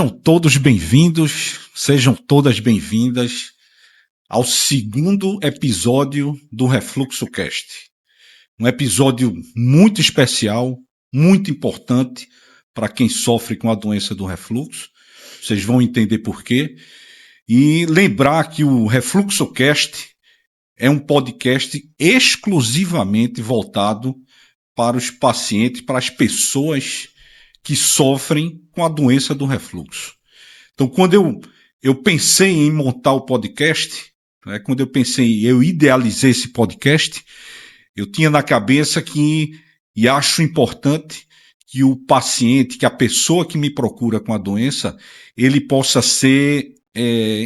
Sejam todos bem-vindos, sejam todas bem-vindas ao segundo episódio do Refluxo Cast. Um episódio muito especial, muito importante para quem sofre com a doença do refluxo. Vocês vão entender por quê. E lembrar que o Refluxo Cast é um podcast exclusivamente voltado para os pacientes, para as pessoas que sofrem com a doença do refluxo. Então, quando eu pensei em montar o podcast, quando eu idealizei esse podcast, eu tinha na cabeça e acho importante que o paciente, que a pessoa que me procura com a doença, ele possa ser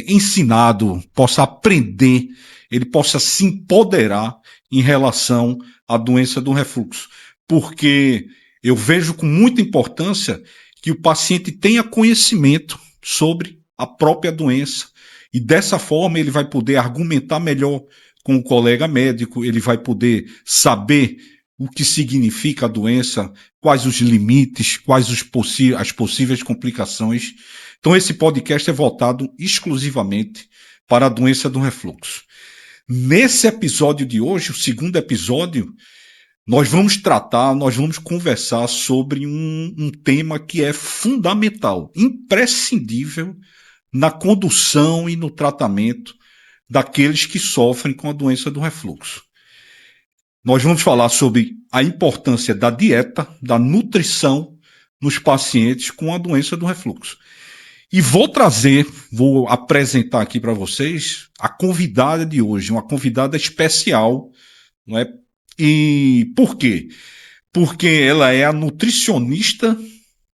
ensinado, possa aprender, ele possa se empoderar em relação à doença do refluxo. Porque eu vejo com muita importância que o paciente tenha conhecimento sobre a própria doença e dessa forma ele vai poder argumentar melhor com o colega médico, ele vai poder saber o que significa a doença, quais os limites, quais as possíveis complicações. Então esse podcast é voltado exclusivamente para a doença do refluxo. Nesse episódio de hoje, o segundo episódio, nós vamos conversar sobre um tema que é fundamental, imprescindível na condução e no tratamento daqueles que sofrem com a doença do refluxo. Nós vamos falar sobre a importância da dieta, da nutrição nos pacientes com a doença do refluxo. E vou apresentar aqui para vocês a convidada de hoje, uma convidada especial, não é? E por quê? Porque ela é a nutricionista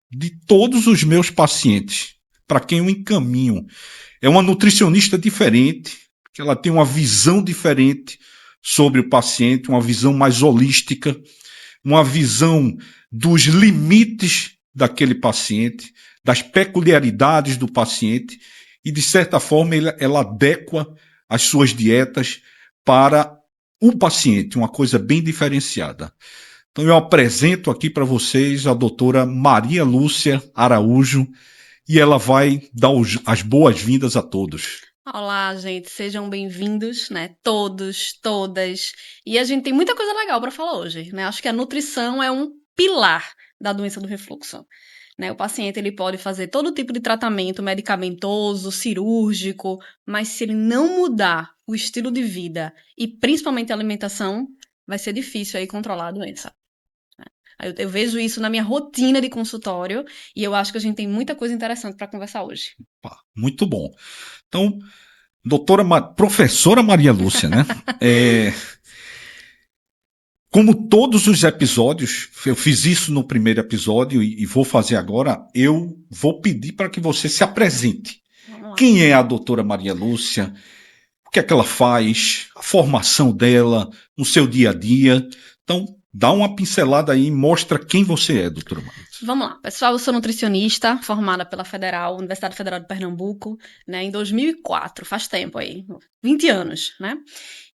de todos os meus pacientes, para quem eu encaminho. É uma nutricionista diferente, que ela tem uma visão diferente sobre o paciente, uma visão mais holística, uma visão dos limites daquele paciente, das peculiaridades do paciente e, de certa forma, ela adequa as suas dietas para o paciente, uma coisa bem diferenciada. Então eu apresento aqui para vocês a doutora Maria Lúcia Araújo e ela vai dar as boas-vindas a todos. Olá, gente, sejam bem-vindos, né? Todos, todas. E a gente tem muita coisa legal para falar hoje, né? Acho que a nutrição é um pilar da doença do refluxo. Né? O paciente ele pode fazer todo tipo de tratamento medicamentoso, cirúrgico, mas se ele não mudar o estilo de vida e principalmente a alimentação, vai ser difícil aí controlar a doença. Eu vejo isso na minha rotina de consultório e eu acho que a gente tem muita coisa interessante para conversar hoje. Muito bom. Então, professora Maria Lúcia, né? Como todos os episódios, eu fiz isso no primeiro episódio e vou fazer agora, eu vou pedir para que você se apresente. Quem é a doutora Maria Lúcia? O que é que ela faz? A formação dela, no seu dia a dia. Então, dá uma pincelada aí e mostra quem você é, doutora Maria. Vamos lá, pessoal, eu sou nutricionista, formada pela Universidade Federal de Pernambuco, né, em 2004, faz tempo aí, 20 anos, né?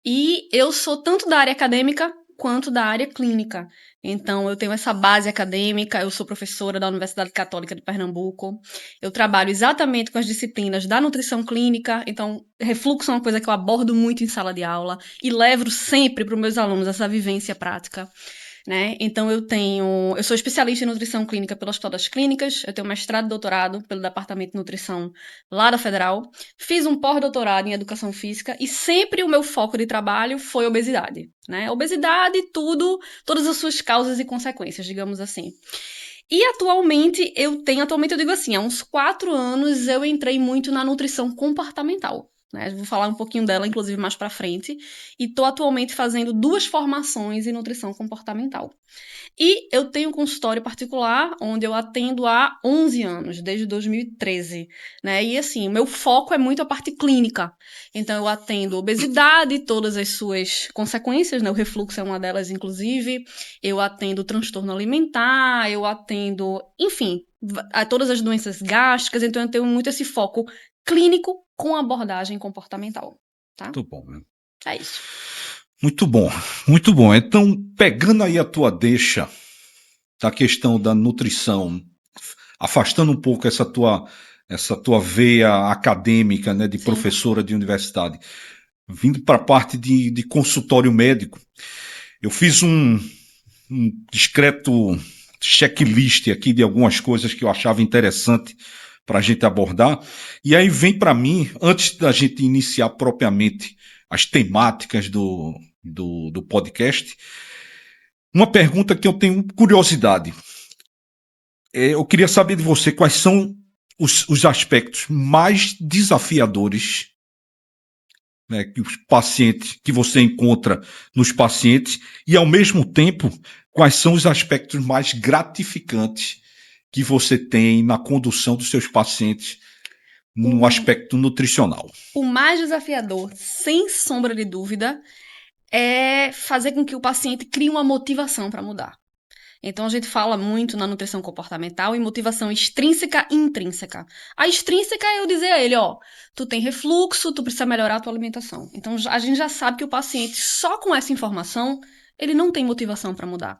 E eu sou tanto da área acadêmica quanto da área clínica. Então, eu tenho essa base acadêmica, eu sou professora da Universidade Católica de Pernambuco, eu trabalho exatamente com as disciplinas da nutrição clínica, então, refluxo é uma coisa que eu abordo muito em sala de aula e levo sempre para os meus alunos essa vivência prática. Né? Então, eu sou especialista em nutrição clínica pelo Hospital das Clínicas, eu tenho mestrado e doutorado pelo Departamento de Nutrição lá da Federal, fiz um pós-doutorado em Educação Física e sempre o meu foco de trabalho foi obesidade. Né? Obesidade, todas as suas causas e consequências, digamos assim. E atualmente eu digo assim, há uns 4 anos eu entrei muito na nutrição comportamental. Né? Vou falar um pouquinho dela, inclusive, mais para frente. E estou atualmente fazendo 2 formações em nutrição comportamental. E eu tenho um consultório particular onde eu atendo há 11 anos, desde 2013. Né? E assim, o meu foco é muito a parte clínica. Então, eu atendo obesidade, todas as suas consequências, né? O refluxo é uma delas, inclusive. Eu atendo transtorno alimentar, eu atendo, enfim, a todas as doenças gástricas. Então, eu tenho muito esse foco clínico com abordagem comportamental, tá? Muito bom, né? É isso. Muito bom, muito bom. Então, pegando aí a tua deixa da questão da nutrição, afastando um pouco essa tua essa tua veia acadêmica, né, de Sim. professora de universidade, vindo para a parte de consultório médico, eu fiz um discreto checklist aqui de algumas coisas que eu achava interessante para a gente abordar. E aí vem para mim, antes da gente iniciar propriamente as temáticas do podcast, uma pergunta que eu tenho curiosidade. Eu queria saber de você quais são os aspectos mais desafiadores, né, que os pacientes, que você encontra nos pacientes, e ao mesmo tempo, quais são os aspectos mais gratificantes que você tem na condução dos seus pacientes no aspecto nutricional. O mais desafiador, sem sombra de dúvida, é fazer com que o paciente crie uma motivação para mudar. Então, a gente fala muito na nutrição comportamental em motivação extrínseca e intrínseca. A extrínseca é eu dizer a ele, ó, tu tem refluxo, tu precisa melhorar a tua alimentação. Então, a gente já sabe que o paciente, só com essa informação, ele não tem motivação para mudar.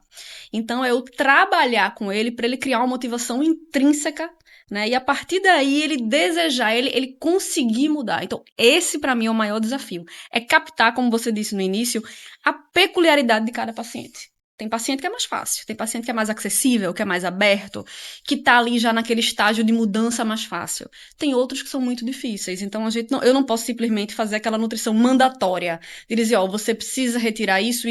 Então, é eu trabalhar com ele para ele criar uma motivação intrínseca, né? E a partir daí, ele desejar, ele conseguir mudar. Então, esse para mim é o maior desafio. É captar, como você disse no início, a peculiaridade de cada paciente. Tem paciente que é mais fácil, tem paciente que é mais acessível, que é mais aberto, que tá ali já naquele estágio de mudança mais fácil. Tem outros que são muito difíceis, então eu não posso simplesmente fazer aquela nutrição mandatória, de dizer, ó, você precisa retirar isso,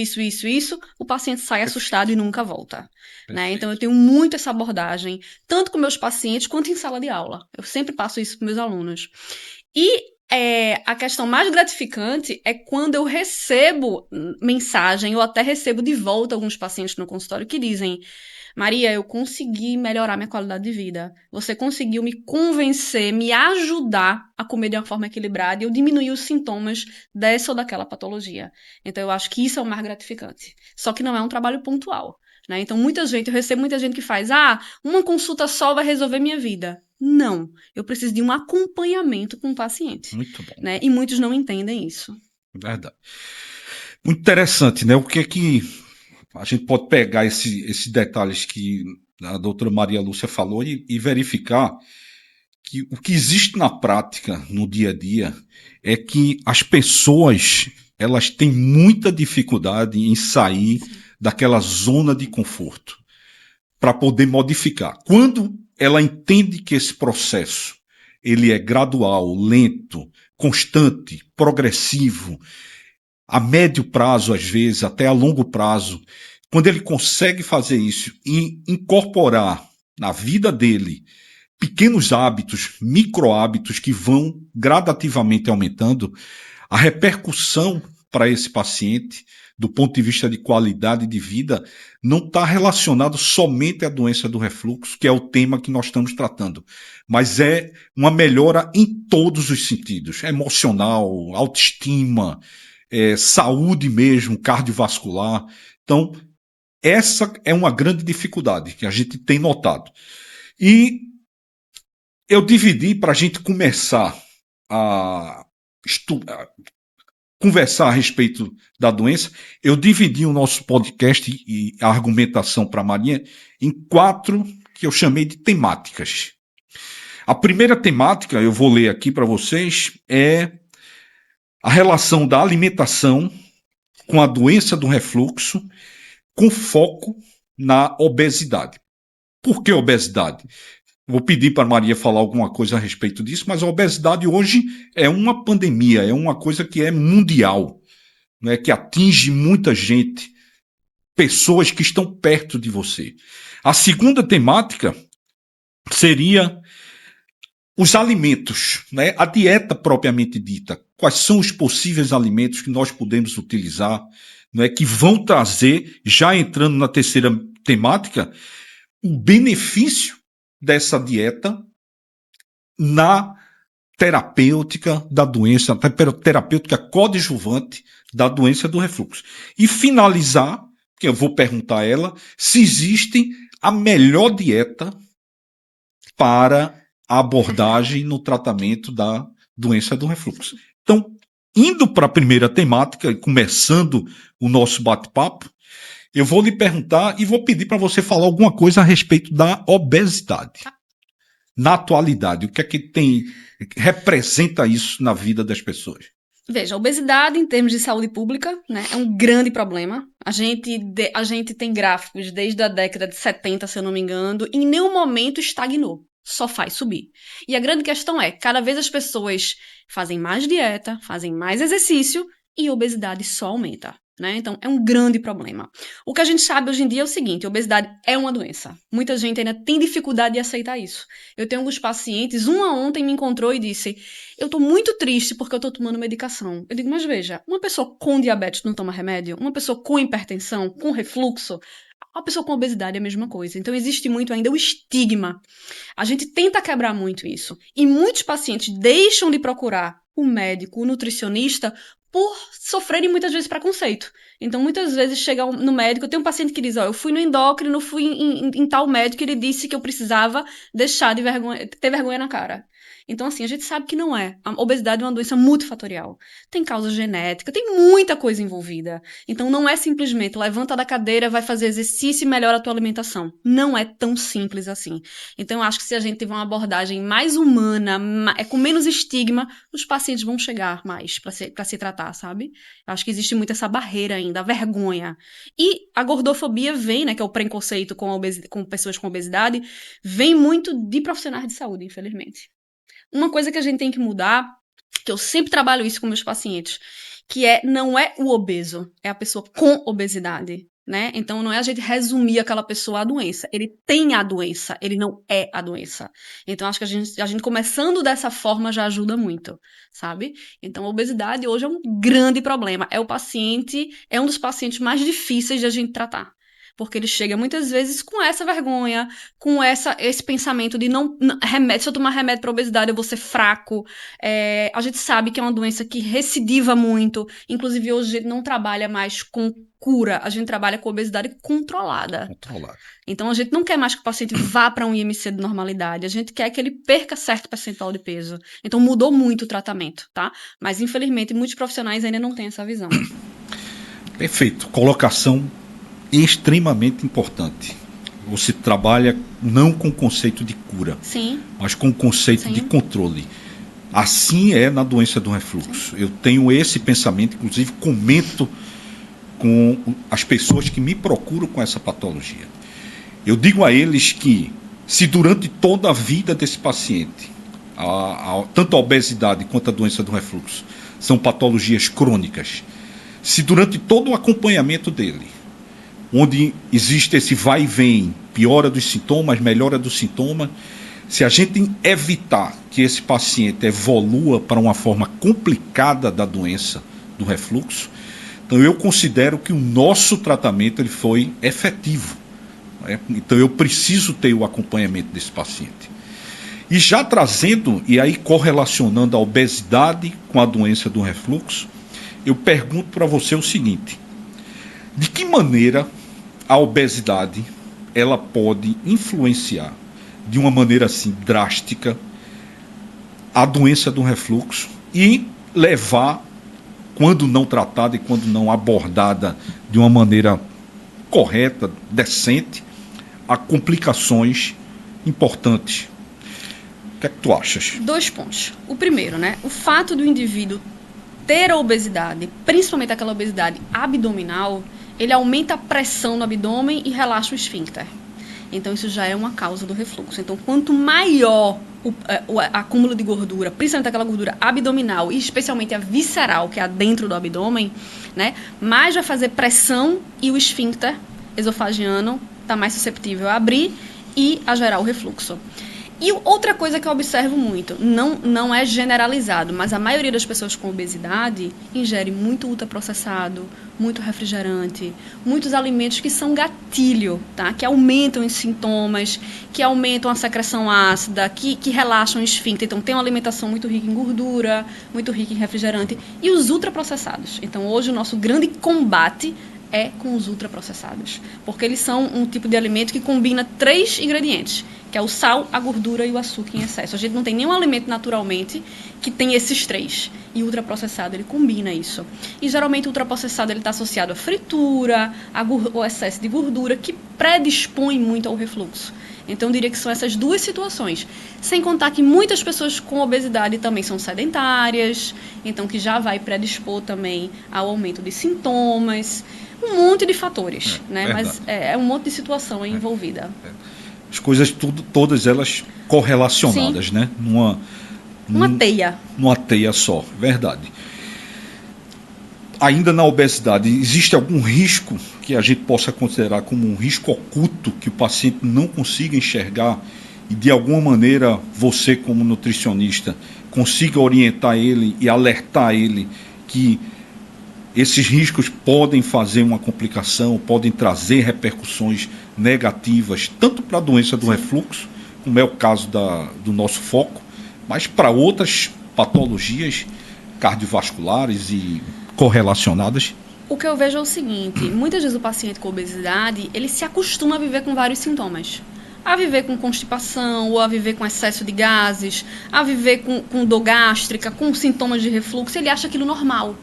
o paciente sai assustado e nunca volta. Né? Então eu tenho muito essa abordagem, tanto com meus pacientes quanto em sala de aula. Eu sempre passo isso para meus alunos. E a questão mais gratificante é quando eu recebo mensagem ou até recebo de volta alguns pacientes no consultório que dizem: Maria, eu consegui melhorar minha qualidade de vida. Você conseguiu me convencer, me ajudar a comer de uma forma equilibrada e eu diminuir os sintomas dessa ou daquela patologia. Então eu acho que isso é o mais gratificante. Só que não é um trabalho pontual. Né? Então eu recebo muita gente que faz, uma consulta só vai resolver minha vida. Não, eu preciso de um acompanhamento com o paciente. Muito bom. Né? E muitos não entendem isso. Verdade. Muito interessante, né? O que é que a gente pode pegar esses detalhes que a doutora Maria Lúcia falou e verificar que o que existe na prática, no dia a dia, é que as pessoas elas têm muita dificuldade em sair daquela zona de conforto para poder modificar. Quando ela entende que esse processo ele é gradual, lento, constante, progressivo, a médio prazo, às vezes, até a longo prazo, quando ele consegue fazer isso e incorporar na vida dele pequenos hábitos, micro hábitos que vão gradativamente aumentando, a repercussão para esse paciente, do ponto de vista de qualidade de vida, não está relacionado somente à doença do refluxo, que é o tema que nós estamos tratando, mas é uma melhora em todos os sentidos, emocional, autoestima, saúde mesmo, cardiovascular. Então, essa é uma grande dificuldade que a gente tem notado. E eu dividi para a gente começar a conversar a respeito da doença, eu dividi o nosso podcast e a argumentação para a Maria em 4 que eu chamei de temáticas. A primeira temática, eu vou ler aqui para vocês, é a relação da alimentação com a doença do refluxo, com foco na obesidade. Por que obesidade? Vou pedir para a Maria falar alguma coisa a respeito disso, mas a obesidade hoje é uma pandemia, é uma coisa que é mundial, né, que atinge muita gente, pessoas que estão perto de você. A segunda temática seria os alimentos, né, a dieta propriamente dita. Quais são os possíveis alimentos que nós podemos utilizar, né, que vão trazer, já entrando na terceira temática, o benefício dessa dieta na terapêutica da doença, terapêutica coadjuvante da doença do refluxo. E finalizar, que eu vou perguntar a ela, se existe a melhor dieta para a abordagem no tratamento da doença do refluxo. Então, indo para a primeira temática e começando o nosso bate-papo, eu vou lhe perguntar e vou pedir para você falar alguma coisa a respeito da obesidade. na atualidade? O que é que representa isso na vida das pessoas? Veja, a obesidade em termos de saúde pública, né, é um grande problema. A gente tem gráficos desde a década de 70, se eu não me engano, e em nenhum momento estagnou. Só faz subir. E a grande questão é, cada vez as pessoas fazem mais dieta, fazem mais exercício e a obesidade só aumenta. Né? Então, é um grande problema. O que a gente sabe hoje em dia é o seguinte, a obesidade é uma doença. Muita gente ainda tem dificuldade de aceitar isso. Eu tenho alguns pacientes, uma ontem me encontrou e disse, eu tô muito triste porque eu tô tomando medicação. Eu digo, mas veja, uma pessoa com diabetes não toma remédio? Uma pessoa com hipertensão, com refluxo? Uma pessoa com obesidade é a mesma coisa. Então, existe muito ainda o estigma. A gente tenta quebrar muito isso. E muitos pacientes deixam de procurar o médico, o nutricionista, por sofrerem muitas vezes preconceito. Então, muitas vezes chega no médico, eu tenho um paciente que diz, eu fui no endócrino, fui em tal médico, ele disse que eu precisava deixar de ter vergonha na cara. Então, assim, a gente sabe que não é. A obesidade é uma doença multifatorial. Tem causa genética, tem muita coisa envolvida. Então, não é simplesmente levanta da cadeira, vai fazer exercício e melhora a tua alimentação. Não é tão simples assim. Então, eu acho que se a gente tiver uma abordagem mais humana, com menos estigma, os pacientes vão chegar mais para se tratar, sabe? Eu acho que existe muito essa barreira ainda, a vergonha. E a gordofobia vem, né, que é o preconceito com pessoas com obesidade, vem muito de profissionais de saúde, infelizmente. Uma coisa que a gente tem que mudar, que eu sempre trabalho isso com meus pacientes, que não é o obeso, é a pessoa com obesidade, né? Então, não é a gente resumir aquela pessoa à doença. Ele tem a doença, ele não é a doença. Então, acho que a gente começando dessa forma já ajuda muito, sabe? Então, a obesidade hoje é um grande problema. É um dos pacientes mais difíceis de a gente tratar. Porque ele chega muitas vezes com essa vergonha, com esse pensamento de se eu tomar remédio para obesidade eu vou ser fraco. A gente sabe que é uma doença que recidiva muito. Inclusive, hoje a gente não trabalha mais com cura, a gente trabalha com obesidade controlada. Então, a gente não quer mais que o paciente vá para um IMC de normalidade, a gente quer que ele perca certo percentual de peso. Então, mudou muito o tratamento, tá? Mas, infelizmente, muitos profissionais ainda não têm essa visão. Perfeito. Colocação extremamente importante. Você trabalha não com o conceito de cura, Sim. mas com o conceito de controle. Assim é na doença do refluxo. Sim. Eu tenho esse pensamento, inclusive comento com as pessoas que me procuram com essa patologia. Eu digo a eles que se durante toda a vida desse paciente, tanto a obesidade quanto a doença do refluxo são patologias crônicas, se durante todo o acompanhamento dele, onde existe esse vai e vem, piora dos sintomas, melhora dos sintomas, se a gente evitar que esse paciente evolua para uma forma complicada da doença do refluxo, então eu considero que o nosso tratamento ele foi efetivo. Então eu preciso ter o acompanhamento desse paciente. E já trazendo, e aí correlacionando a obesidade com a doença do refluxo, eu pergunto para você o seguinte: de que maneira a obesidade ela pode influenciar de uma maneira assim drástica a doença do refluxo e levar, quando não tratada e quando não abordada de uma maneira correta, decente, a complicações importantes? O que é que tu achas? 2 pontos. O primeiro, né? O fato do indivíduo ter a obesidade, principalmente aquela obesidade abdominal, ele aumenta a pressão no abdômen e relaxa o esfíncter. Então, isso já é uma causa do refluxo. Então, quanto maior o acúmulo de gordura, principalmente aquela gordura abdominal e especialmente a visceral, que é a dentro do abdômen, né, mais vai fazer pressão e o esfíncter esofagiano está mais susceptível a abrir e a gerar o refluxo. E outra coisa que eu observo muito, não é generalizado, mas a maioria das pessoas com obesidade ingere muito ultraprocessado, muito refrigerante, muitos alimentos que são gatilho, tá? Que aumentam os sintomas, que aumentam a secreção ácida, que relaxam o esfíncter. Então, tem uma alimentação muito rica em gordura, muito rica em refrigerante. E os ultraprocessados. Então, hoje o nosso grande combate é com os ultraprocessados, porque eles são um tipo de alimento que combina 3 ingredientes, que é o sal, a gordura e o açúcar em excesso. A gente não tem nenhum alimento naturalmente que tem esses 3, e o ultraprocessado ele combina isso. E geralmente o ultraprocessado ele está associado à fritura, ao excesso de gordura, que predispõe muito ao refluxo. Então, eu diria que são essas duas situações. Sem contar que muitas pessoas com obesidade também são sedentárias, então que já vai predispor também ao aumento de sintomas, um monte de fatores, né? Mas é um monte de situação aí envolvida. As coisas todas elas correlacionadas, né? Uma teia. Numa teia só, verdade. Ainda na obesidade, existe algum risco que a gente possa considerar como um risco oculto que o paciente não consiga enxergar e de alguma maneira você como nutricionista consiga orientar ele e alertar ele que esses riscos podem fazer uma complicação, podem trazer repercussões negativas, tanto para a doença do refluxo, como é o caso do nosso foco, mas para outras patologias cardiovasculares e correlacionadas? O que eu vejo é o seguinte, muitas vezes o paciente com obesidade, ele se acostuma a viver com vários sintomas. A viver com constipação, ou a viver com excesso de gases, a viver com dor gástrica, com sintomas de refluxo, ele acha aquilo normal.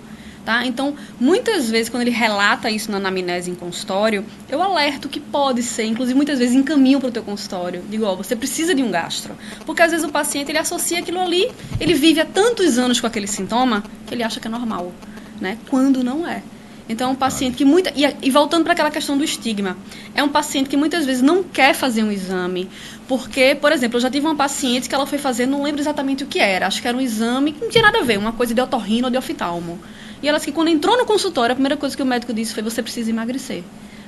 Tá? Então, muitas vezes, quando ele relata isso na anamnese em consultório, eu alerto que pode ser, inclusive muitas vezes encaminho para o teu consultório. Digo, você precisa de um gastro. Porque às vezes o paciente, ele associa aquilo ali, ele vive há tantos anos com aquele sintoma, que ele acha que é normal, né? Quando não é. Então, é um paciente que E voltando para aquela questão do estigma, é um paciente que muitas vezes não quer fazer um exame, porque, por exemplo, eu já tive uma paciente que ela foi fazer, não lembro exatamente o que era, acho que era um exame que não tinha nada a ver, uma coisa de otorrino ou de oftalmo. E ela disse que quando entrou no consultório, a primeira coisa que o médico disse foi: você precisa emagrecer.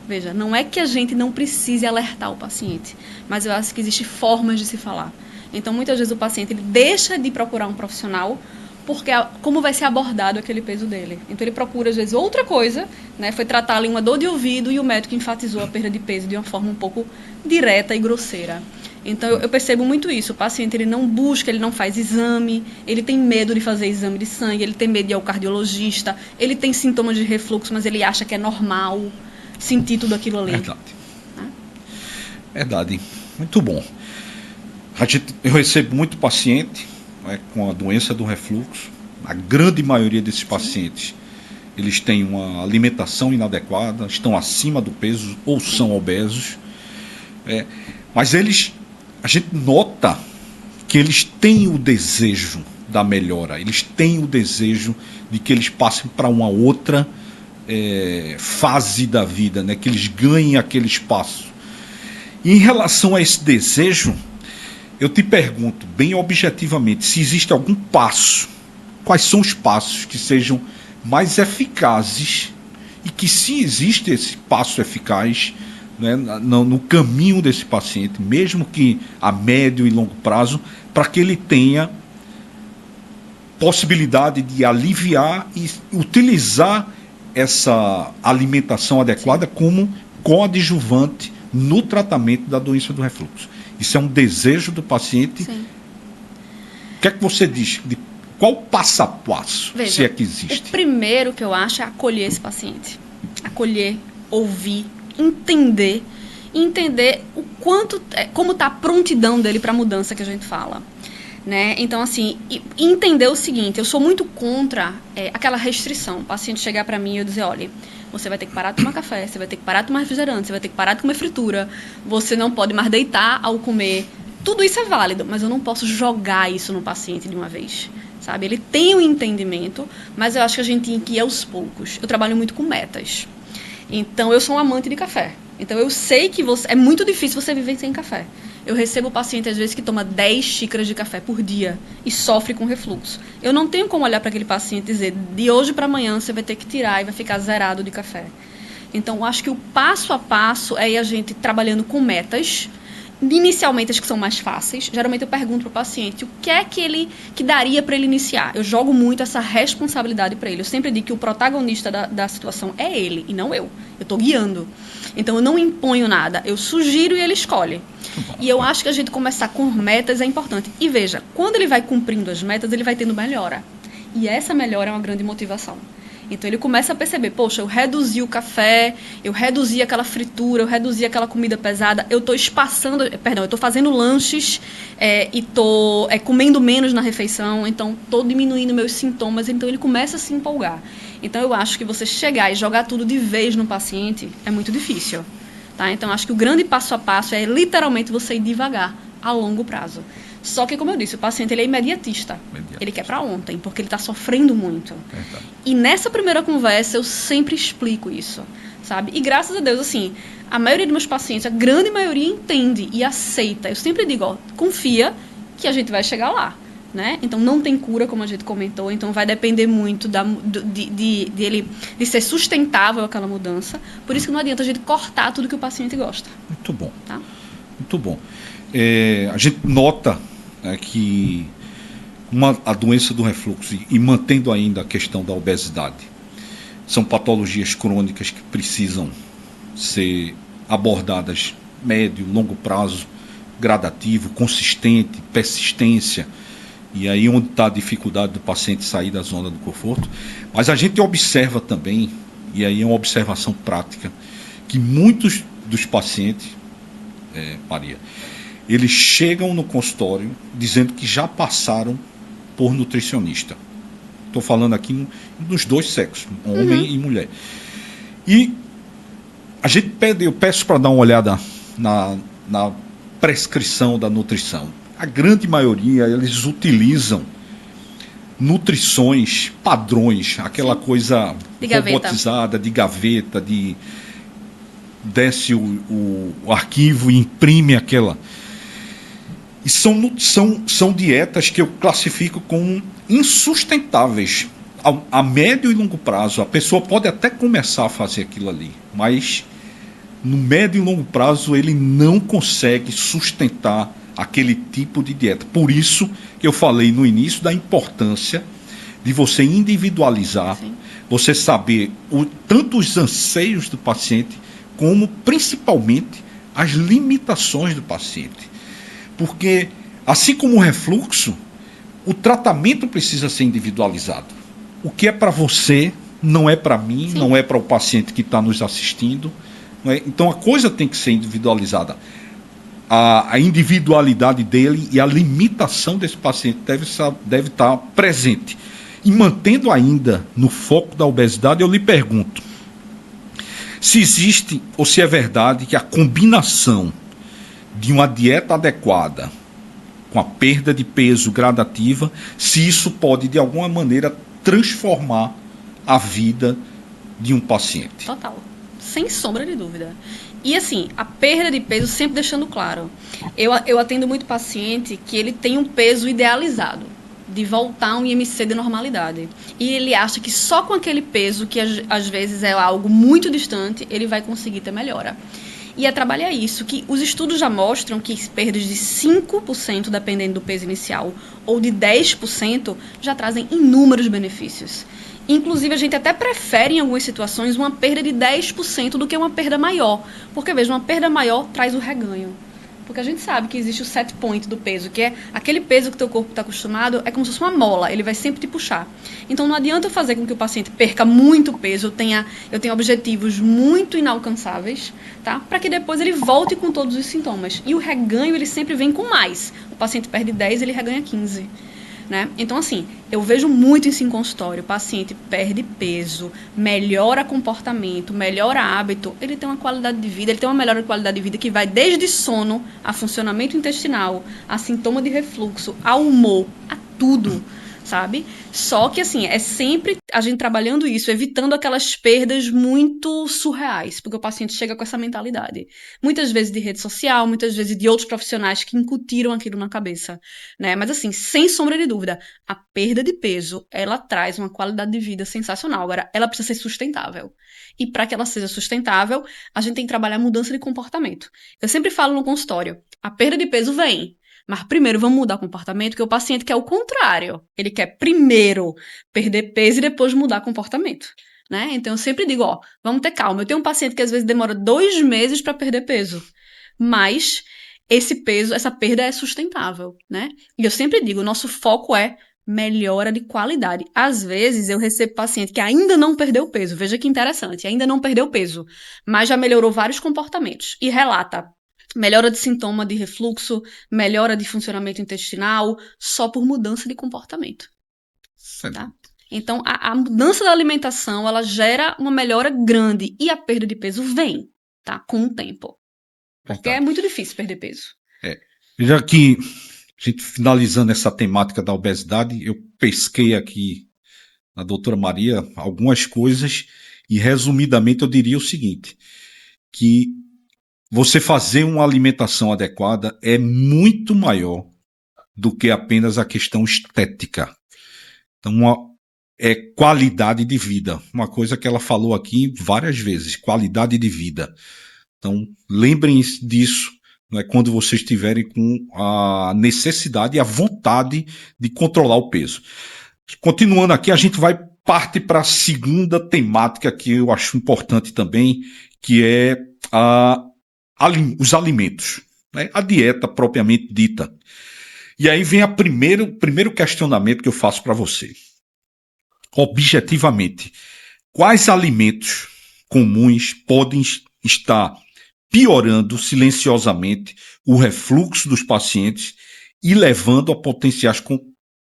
Veja, não é que a gente não precise alertar o paciente, mas eu acho que existem formas de se falar. Então, muitas vezes o paciente ele deixa de procurar um profissional porque como vai ser abordado aquele peso dele. Então, ele procura, às vezes, outra coisa, né? Foi tratar ali uma dor de ouvido e o médico enfatizou a perda de peso de uma forma um pouco direta e grosseira. Então, eu percebo muito isso. O paciente, ele não busca, ele não faz exame, ele tem medo de fazer exame de sangue, ele tem medo de ir ao cardiologista, ele tem sintomas de refluxo, mas ele acha que é normal sentir tudo aquilo ali. Verdade. Verdade. Muito bom. Eu recebo muito paciente, né, com a doença do refluxo. A grande maioria desses pacientes, eles têm uma alimentação inadequada, estão acima do peso ou são obesos. Mas a gente nota que eles têm o desejo da melhora, eles têm o desejo de que eles passem para uma outra fase da vida, né? Que eles ganhem aquele espaço. E em relação a esse desejo, eu te pergunto bem objetivamente se existe algum passo, quais são os passos que sejam mais eficazes e que, se existe esse passo eficaz, né, no caminho desse paciente, mesmo que a médio e longo prazo, para que ele tenha possibilidade de aliviar e utilizar essa alimentação adequada como coadjuvante no tratamento da doença do refluxo. Isso é um desejo do paciente. Sim. O que é que você diz? Qual passo a passo, Veja, se é que existe? O primeiro que eu acho é acolher esse paciente. Acolher, ouvir, entender o quanto, como está a prontidão dele para a mudança que a gente fala. Né? Então, assim, entender o seguinte: eu sou muito contra aquela restrição. O paciente chegar para mim e eu dizer: olha, você vai ter que parar de tomar café, você vai ter que parar de tomar refrigerante, você vai ter que parar de comer fritura, você não pode mais deitar ao comer. Tudo isso é válido, mas eu não posso jogar isso no paciente de uma vez, sabe? Ele tem um entendimento, mas eu acho que a gente tem que ir aos poucos. Eu trabalho muito com metas. Então, eu sou um amante de café. Então, eu sei que é muito difícil você viver sem café. Eu recebo paciente, às vezes, que toma 10 xícaras de café por dia e sofre com refluxo. Eu não tenho como olhar para aquele paciente e dizer: de hoje para amanhã você vai ter que tirar e vai ficar zerado de café. Então, eu acho que o passo a passo é a gente trabalhando com metas, inicialmente as que são mais fáceis. Geralmente eu pergunto para o paciente o que é que daria para ele iniciar. Eu jogo muito essa responsabilidade para ele. Eu sempre digo que o protagonista da situação é ele e não eu. Eu estou guiando. Então eu não imponho nada, eu sugiro e ele escolhe. E eu acho que a gente começar com metas é importante. E veja, quando ele vai cumprindo as metas, ele vai tendo melhora. E essa melhora é uma grande motivação. Então ele começa a perceber: poxa, eu reduzi o café, eu reduzi aquela fritura, eu reduzi aquela comida pesada, eu estou fazendo lanches e estou comendo menos na refeição, então estou diminuindo meus sintomas. Então ele começa a se empolgar. Então eu acho que você chegar e jogar tudo de vez no paciente é muito difícil. tá? Então, acho que o grande passo a passo é literalmente você ir devagar, a longo prazo. Só que, como eu disse, o paciente ele é imediatista. Ele quer para ontem, porque ele está sofrendo muito. Verdade. E nessa primeira conversa, eu sempre explico isso, sabe? E graças a Deus, assim, a maioria dos meus pacientes, a grande maioria entende e aceita. Eu sempre digo, ó, confia que a gente vai chegar lá, né? Então, não tem cura, como a gente comentou. Então, vai depender muito de ser sustentável aquela mudança. Por isso que não adianta a gente cortar tudo que o paciente gosta. Muito bom. Tá? Muito bom. A gente nota, né, que a doença do refluxo, e mantendo ainda a questão da obesidade, são patologias crônicas que precisam ser abordadas médio, longo prazo, gradativo, consistente, persistência. E aí onde está a dificuldade do paciente sair da zona do conforto. Mas a gente observa também, e aí é uma observação prática, que muitos dos pacientes, Maria, eles chegam no consultório dizendo que já passaram por nutricionista. Estou falando aqui dos dois sexos, homem e mulher. E eu peço para dar uma olhada na prescrição da nutrição. A grande maioria, eles utilizam nutrições padrões, aquela coisa robotizada, de gaveta, desce o arquivo e imprime aquela. E são dietas que eu classifico como insustentáveis. A médio e longo prazo, a pessoa pode até começar a fazer aquilo ali, mas no médio e longo prazo ele não consegue sustentar aquele tipo de dieta. Por isso que eu falei no início da importância de você individualizar, sim, você saber tanto os anseios do paciente, como principalmente as limitações do paciente. Porque, assim como o refluxo, o tratamento precisa ser individualizado. O que é para você não é para mim, sim, não é para o paciente que está nos assistindo. Não é? Então a coisa tem que ser individualizada. A individualidade dele e a limitação desse paciente deve estar presente. E mantendo ainda no foco da obesidade, eu lhe pergunto se existe ou se é verdade que a combinação de uma dieta adequada com a perda de peso gradativa, se isso pode de alguma maneira transformar a vida de um paciente. Total, sem sombra de dúvida. E assim, a perda de peso, sempre deixando claro, eu atendo muito paciente que ele tem um peso idealizado, de voltar a um IMC de normalidade. E ele acha que só com aquele peso, que às vezes é algo muito distante, ele vai conseguir ter melhora. E é trabalhar isso, que os estudos já mostram que perdas de 5%, dependendo do peso inicial, ou de 10%, já trazem inúmeros benefícios. Inclusive, a gente até prefere, em algumas situações, uma perda de 10% do que uma perda maior. Porque, veja, uma perda maior traz o reganho. Porque a gente sabe que existe o set point do peso, que é aquele peso que o teu corpo está acostumado, é como se fosse uma mola, ele vai sempre te puxar. Então não adianta eu fazer com que o paciente perca muito peso, eu tenha objetivos muito inalcançáveis, tá? Para que depois ele volte com todos os sintomas. E o reganho, ele sempre vem com mais. O paciente perde 10, ele reganha 15. Né? Então, assim, eu vejo muito isso em consultório. O paciente perde peso, melhora comportamento, melhora hábito, ele tem uma qualidade de vida, ele tem uma melhora de qualidade de vida que vai desde sono, a funcionamento intestinal, a sintoma de refluxo, a humor, a tudo, sabe? Só que, assim, é sempre a gente trabalhando isso, evitando aquelas perdas muito surreais, porque o paciente chega com essa mentalidade. Muitas vezes de rede social, muitas vezes de outros profissionais que incutiram aquilo na cabeça, né? Mas, assim, sem sombra de dúvida, a perda de peso, ela traz uma qualidade de vida sensacional. Agora, ela precisa ser sustentável. E para que ela seja sustentável, a gente tem que trabalhar a mudança de comportamento. Eu sempre falo no consultório, a perda de peso vem, mas primeiro vamos mudar o comportamento, porque o paciente quer o contrário. Ele quer primeiro perder peso e depois mudar comportamento, né? Então eu sempre digo, ó, vamos ter calma. Eu tenho um paciente que às vezes demora 2 meses para perder peso, mas essa perda é sustentável, né? E eu sempre digo, o nosso foco é melhora de qualidade. Às vezes eu recebo paciente que ainda não perdeu peso, veja que interessante, ainda não perdeu peso, mas já melhorou vários comportamentos e relata melhora de sintoma de refluxo, melhora de funcionamento intestinal, só por mudança de comportamento. Tá? Então, a mudança da alimentação, ela gera uma melhora grande e a perda de peso vem. tá? Com o tempo. Porque Verdade. é muito difícil perder peso. Já que a gente finalizando essa temática da obesidade, eu pesquei aqui na doutora Maria algumas coisas e resumidamente eu diria o seguinte, que você fazer uma alimentação adequada é muito maior do que apenas a questão estética. Então, é qualidade de vida. Uma coisa que ela falou aqui várias vezes, qualidade de vida. Então, lembrem disso, não é, quando vocês estiverem com a necessidade e a vontade de controlar o peso. Continuando aqui, a gente vai partir para a segunda temática que eu acho importante também, que é os alimentos, né? A dieta propriamente dita. E aí vem o primeiro questionamento que eu faço para você. Objetivamente, quais alimentos comuns podem estar piorando silenciosamente o refluxo dos pacientes e levando a potenciais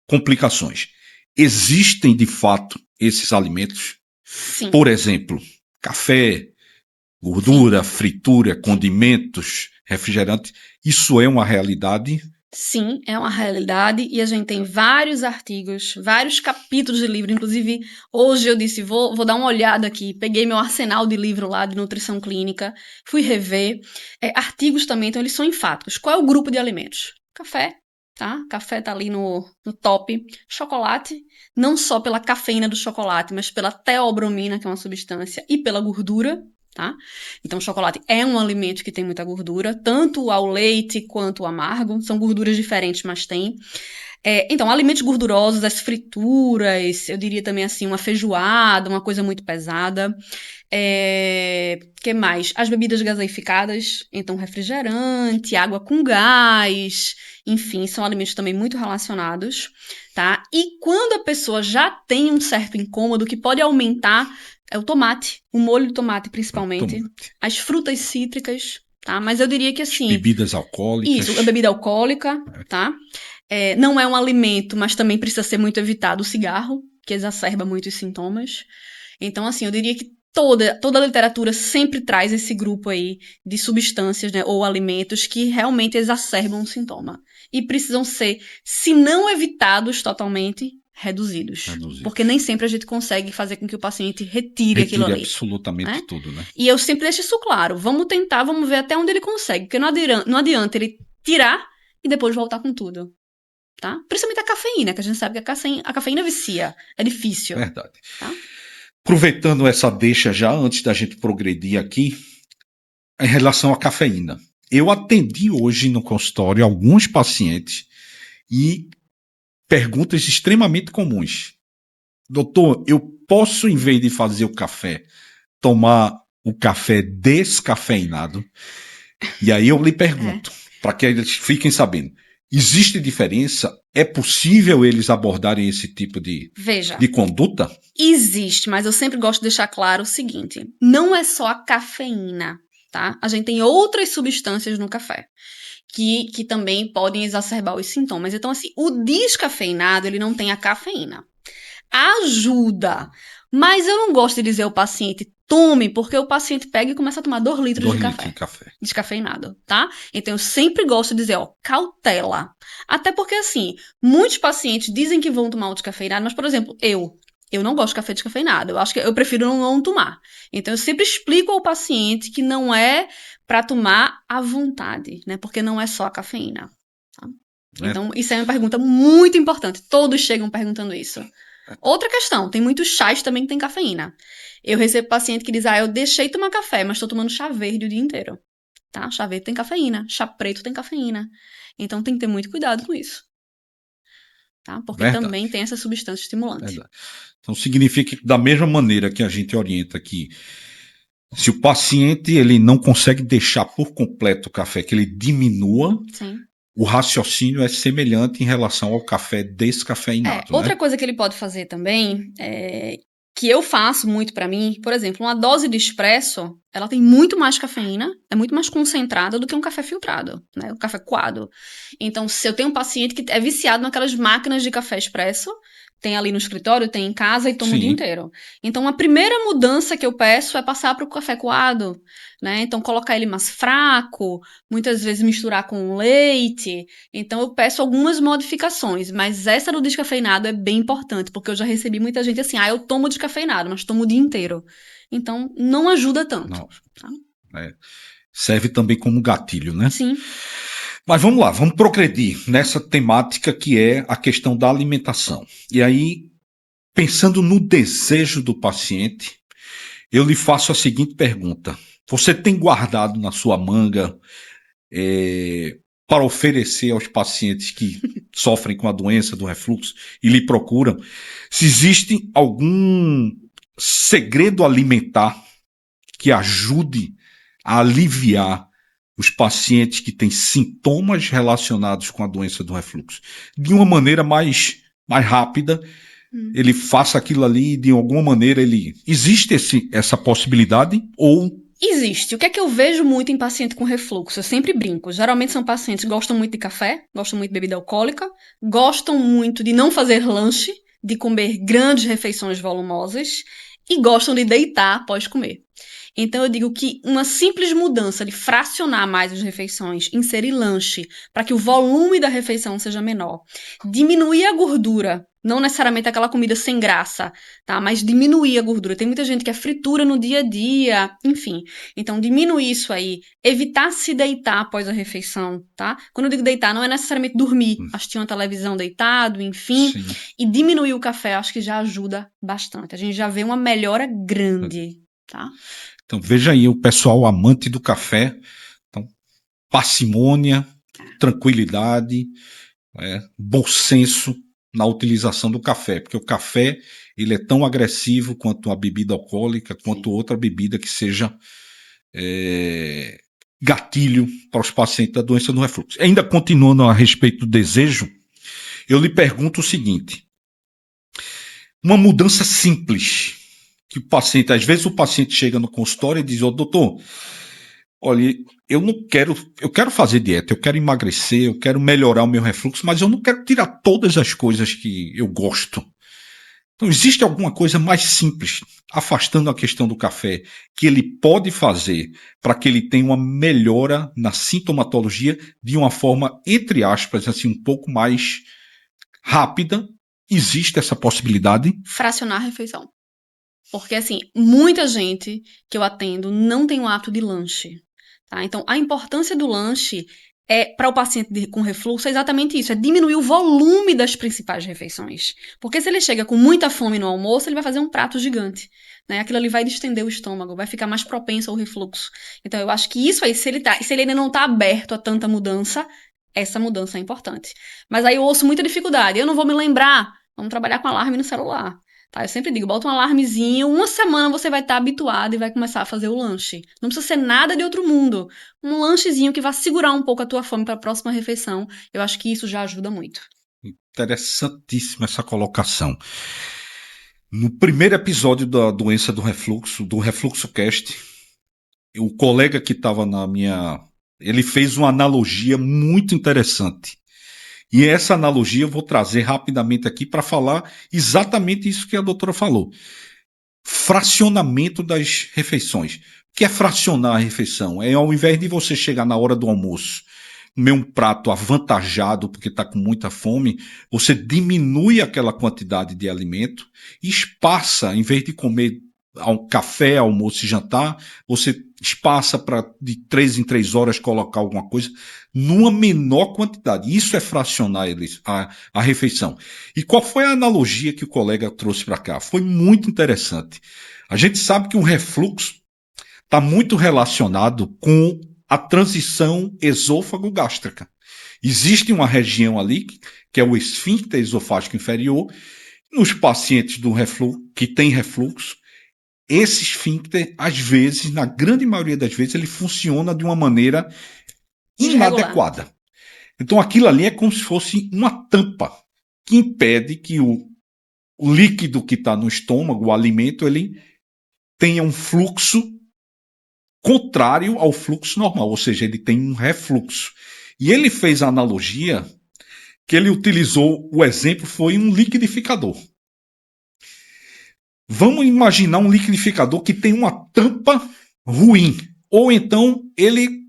complicações? Existem, de fato, esses alimentos? Sim. Por exemplo, café, gordura, fritura, condimentos, refrigerante. Isso é uma realidade? Sim, é uma realidade e a gente tem vários artigos, vários capítulos de livro. Inclusive, hoje eu disse, vou dar uma olhada aqui. Peguei meu arsenal de livro lá de nutrição clínica, fui rever. Artigos também, então eles são enfáticos. Qual é o grupo de alimentos? Café, tá? Café tá ali no top. Chocolate, não só pela cafeína do chocolate, mas pela teobromina, que é uma substância, e pela gordura. Tá? Então, o chocolate é um alimento que tem muita gordura, tanto ao leite quanto ao amargo. São gorduras diferentes, mas tem. Então, alimentos gordurosos, as frituras, eu diria também assim, uma feijoada, uma coisa muito pesada. Que mais? As bebidas gaseificadas, então refrigerante, água com gás, enfim, são alimentos também muito relacionados, tá? E quando a pessoa já tem um certo incômodo que pode aumentar, é o tomate, o molho de tomate principalmente, as frutas cítricas, tá? Mas eu diria que assim... Bebidas alcoólicas. Isso, a bebida alcoólica, tá? Não é um alimento, mas também precisa ser muito evitado o cigarro, que exacerba muito os sintomas. Então, assim, eu diria que toda a literatura sempre traz esse grupo aí de substâncias, né, ou alimentos que realmente exacerbam o sintoma. E precisam ser, se não evitados totalmente, reduzidos. Porque nem sempre a gente consegue fazer com que o paciente retire aquilo ali. Absolutamente, né? Tudo, né? E eu sempre deixo isso claro. Vamos tentar, vamos ver até onde ele consegue. Porque não adianta ele tirar e depois voltar com tudo. Tá? Principalmente a cafeína, que a gente sabe que a cafeína vicia. É difícil. Verdade. Tá? Aproveitando essa deixa já, antes da gente progredir aqui, em relação à cafeína. Eu atendi hoje no consultório alguns pacientes e perguntas extremamente comuns. Doutor, eu posso, em vez de fazer o café, tomar o café descafeinado? E aí eu lhe pergunto, para que eles fiquem sabendo, existe diferença? É possível eles abordarem esse tipo de conduta? Existe, mas eu sempre gosto de deixar claro o seguinte, não é só a cafeína, tá? A gente tem outras substâncias no café que também podem exacerbar os sintomas. Então, assim, o descafeinado, ele não tem a cafeína. Ajuda, mas eu não gosto de dizer ao paciente tome, porque o paciente pega e começa a tomar 2 litros de café descafeinado, tá? Então eu sempre gosto de dizer, cautela. Até porque, assim, muitos pacientes dizem que vão tomar o descafeinado, mas, por exemplo, eu não gosto de café descafeinado, eu acho que eu prefiro não tomar. Então eu sempre explico ao paciente que não é para tomar à vontade, né? Porque não é só a cafeína, tá? Então isso é uma pergunta muito importante, todos chegam perguntando isso. Outra questão, tem muitos chás também que tem cafeína. Eu recebo paciente que diz, eu deixei de tomar café, mas estou tomando chá verde o dia inteiro. Tá? Chá verde tem cafeína, chá preto tem cafeína. Então tem que ter muito cuidado com isso. Tá? Porque também tem essa substância estimulante. Então significa que da mesma maneira que a gente orienta aqui, se o paciente ele não consegue deixar por completo o café, que ele diminua... Sim. O raciocínio é semelhante em relação ao café descafeinado. Outra coisa que ele pode fazer também, que eu faço muito para mim, por exemplo, uma dose de expresso, ela tem muito mais cafeína, é muito mais concentrada do que um café filtrado, né? O café coado. Então, se eu tenho um paciente que é viciado naquelas máquinas de café expresso, tem ali no escritório, tem em casa e tomo o dia Sim. inteiro. Então, a primeira mudança que eu peço é passar para o café coado, né? Então, colocar ele mais fraco, muitas vezes misturar com leite. Então, eu peço algumas modificações, mas essa do descafeinado é bem importante, porque eu já recebi muita gente assim, eu tomo descafeinado, mas tomo o dia inteiro. Então, não ajuda tanto. Não. Serve também como gatilho, né? Sim. Mas vamos lá, vamos progredir nessa temática que é a questão da alimentação. E aí, pensando no desejo do paciente, eu lhe faço a seguinte pergunta. Você tem guardado na sua manga para oferecer aos pacientes que sofrem com a doença do refluxo e lhe procuram, se existe algum segredo alimentar que ajude a aliviar os pacientes que têm sintomas relacionados com a doença do refluxo de uma maneira mais rápida, ele faça aquilo ali e de alguma maneira ele... Existe essa possibilidade ou... Existe. O que é que eu vejo muito em paciente com refluxo? Eu sempre brinco. Geralmente são pacientes que gostam muito de café, gostam muito de bebida alcoólica, gostam muito de não fazer lanche, de comer grandes refeições volumosas e gostam de deitar após comer. Então eu digo que uma simples mudança de fracionar mais as refeições, inserir lanche, para que o volume da refeição seja menor, diminuir a gordura, não necessariamente aquela comida sem graça, tá? Mas diminuir a gordura. Tem muita gente que é fritura no dia a dia, enfim. Então diminuir isso aí, evitar se deitar após a refeição, tá? Quando eu digo deitar, não é necessariamente dormir, assistir uma televisão deitado, enfim. Sim. E diminuir o café, acho que já ajuda bastante. A gente já vê uma melhora grande, tá? Então veja aí o pessoal amante do café, então, parcimônia, tranquilidade, bom senso na utilização do café, porque o café ele é tão agressivo quanto a bebida alcoólica, quanto outra bebida que seja gatilho para os pacientes da doença do refluxo. Ainda continuando a respeito do desejo, eu lhe pergunto o seguinte: uma mudança simples que o paciente, às vezes o paciente chega no consultório e diz: doutor, olha, eu quero fazer dieta, eu quero emagrecer, eu quero melhorar o meu refluxo, mas eu não quero tirar todas as coisas que eu gosto. Então, existe alguma coisa mais simples, afastando a questão do café, que ele pode fazer para que ele tenha uma melhora na sintomatologia de uma forma, entre aspas, assim, um pouco mais rápida? Existe essa possibilidade? Fracionar a refeição. Porque, assim, muita gente que eu atendo não tem o hábito de lanche. Tá? Então, a importância do lanche para o paciente com refluxo é exatamente isso, é diminuir o volume das principais refeições. Porque se ele chega com muita fome no almoço, ele vai fazer um prato gigante. Né? Aquilo ali vai distender o estômago, vai ficar mais propenso ao refluxo. Então, eu acho que isso aí, se ele ainda não está aberto a tanta mudança, essa mudança é importante. Mas aí eu ouço muita dificuldade. Eu não vou me lembrar. Vamos trabalhar com alarme no celular. Tá, eu sempre digo, bota um alarmezinho, uma semana você vai estar habituado e vai começar a fazer o lanche. Não precisa ser nada de outro mundo. Um lanchezinho que vai segurar um pouco a tua fome para a próxima refeição. Eu acho que isso já ajuda muito. Interessantíssima essa colocação. No primeiro episódio da doença do Refluxo Cast, o colega que estava na minha... ele fez uma analogia muito interessante. E essa analogia eu vou trazer rapidamente aqui para falar exatamente isso que a doutora falou. Fracionamento das refeições. O que é fracionar a refeição? É ao invés de você chegar na hora do almoço, comer um prato avantajado porque está com muita fome, você diminui aquela quantidade de alimento e espaça, em vez de comer café, almoço e jantar, você espaça para de 3 em 3 horas colocar alguma coisa numa menor quantidade. Isso é fracionar a refeição. E qual foi a analogia que o colega trouxe para cá? Foi muito interessante. A gente sabe que o refluxo está muito relacionado com a transição esôfago-gástrica. Existe uma região ali, que é o esfíncter esofágico inferior. Nos pacientes que têm refluxo, esse esfíncter, às vezes, na grande maioria das vezes, ele funciona de uma maneira inadequada. Então aquilo ali é como se fosse uma tampa que impede que o líquido que está no estômago, o alimento, ele tenha um fluxo contrário ao fluxo normal, ou seja, ele tem um refluxo. E ele fez a analogia que ele utilizou, o exemplo foi um liquidificador. Vamos imaginar um liquidificador que tem uma tampa ruim. Ou então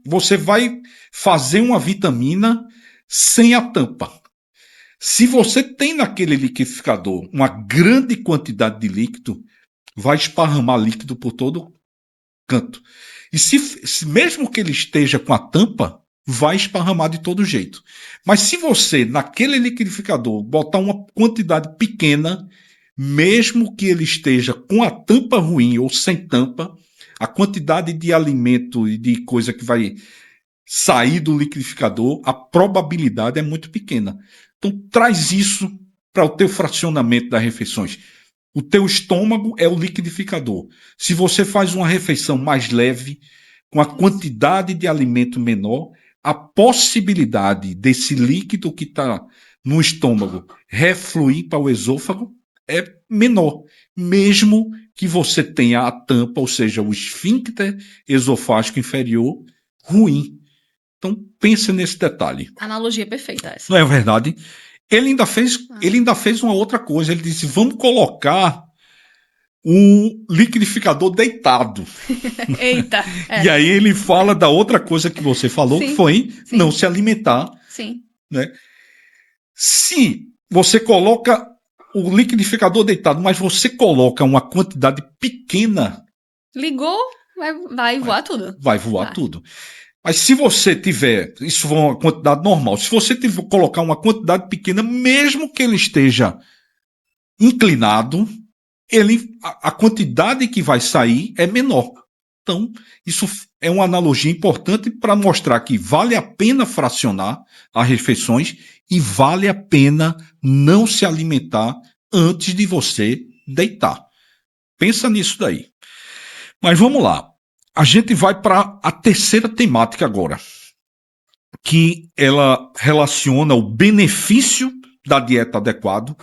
você vai fazer uma vitamina sem a tampa. Se você tem naquele liquidificador uma grande quantidade de líquido, vai esparramar líquido por todo canto. E mesmo que ele esteja com a tampa, vai esparramar de todo jeito. Mas se você, naquele liquidificador, botar uma quantidade pequena, mesmo que ele esteja com a tampa ruim ou sem tampa, a quantidade de alimento e de coisa que vai sair do liquidificador, a probabilidade é muito pequena. Então traz isso para o teu fracionamento das refeições. O teu estômago é o liquidificador. Se você faz uma refeição mais leve, com a quantidade de alimento menor, a possibilidade desse líquido que está no estômago refluir para o esôfago é menor, mesmo que você tenha a tampa, ou seja, o esfíncter esofágico inferior, ruim. Então, pense nesse detalhe. Analogia perfeita essa. Não é verdade? Ele ainda fez uma outra coisa. Ele disse: vamos colocar um liquidificador deitado. Eita! E aí ele fala da outra coisa que você falou, Sim, que foi sim. não se alimentar. Sim. Né? Se você coloca o liquidificador deitado, mas você coloca uma quantidade pequena, Ligou, vai voar tudo. vai voar tudo. Mas se você tiver, isso for uma quantidade normal, se você colocar uma quantidade pequena, mesmo que ele esteja inclinado, a quantidade que vai sair é menor. Então, isso é uma analogia importante para mostrar que vale a pena fracionar as refeições e vale a pena não se alimentar antes de você deitar. Pensa nisso daí. Mas vamos lá. A gente vai para a terceira temática agora, que ela relaciona o benefício da dieta adequada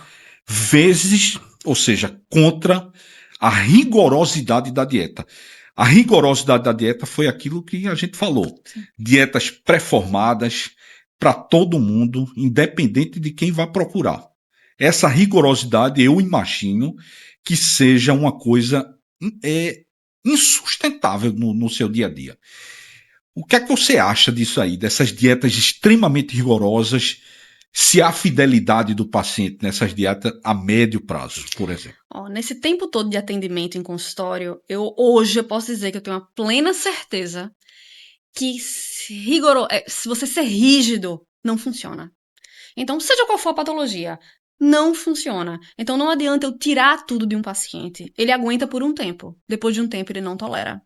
vezes, ou seja, contra a rigorosidade da dieta. A rigorosidade da dieta foi aquilo que a gente falou. Dietas pré-formadas para todo mundo, independente de quem vai procurar. Essa rigorosidade, eu imagino que seja uma coisa insustentável no seu dia a dia. O que é que você acha disso aí, dessas dietas extremamente rigorosas, se há fidelidade do paciente nessas dietas a médio prazo, por exemplo? Nesse tempo todo de atendimento em consultório, hoje eu posso dizer que eu tenho uma plena certeza que se você ser rígido, não funciona. Então, seja qual for a patologia, não funciona. Então, não adianta eu tirar tudo de um paciente. Ele aguenta por um tempo. Depois de um tempo, ele não tolera.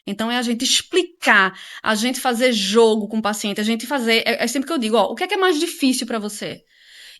Então, é a gente explicar, a gente fazer jogo com o paciente, a gente fazer... É sempre que eu digo, o que é mais difícil para você?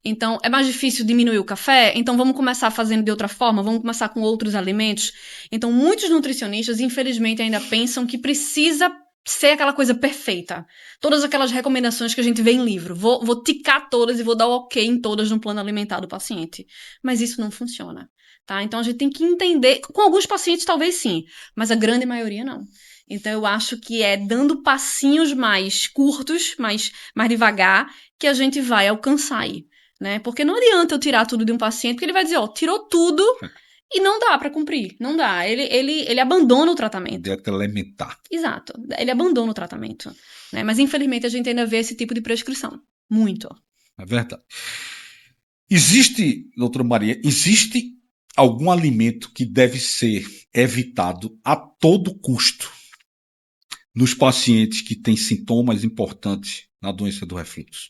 Então, é mais difícil diminuir o café? Então, vamos começar fazendo de outra forma? Vamos começar com outros alimentos? Então, muitos nutricionistas, infelizmente, ainda pensam que precisa ser aquela coisa perfeita. Todas aquelas recomendações que a gente vê em livro. Vou ticar todas e vou dar o ok em todas no plano alimentar do paciente. Mas isso não funciona, tá? Então, a gente tem que entender... Com alguns pacientes, talvez sim, mas a grande maioria não. Então, eu acho que é dando passinhos mais curtos, mais devagar, que a gente vai alcançar aí. Né? Porque não adianta eu tirar tudo de um paciente, porque ele vai dizer, tirou tudo e não dá para cumprir. Não dá. Ele abandona o tratamento. Dieta elementar. Exato. Ele abandona o tratamento. Né? Mas, infelizmente, a gente ainda vê esse tipo de prescrição. Muito. É verdade. Doutora Maria, existe algum alimento que deve ser evitado a todo custo nos pacientes que têm sintomas importantes na doença do refluxo?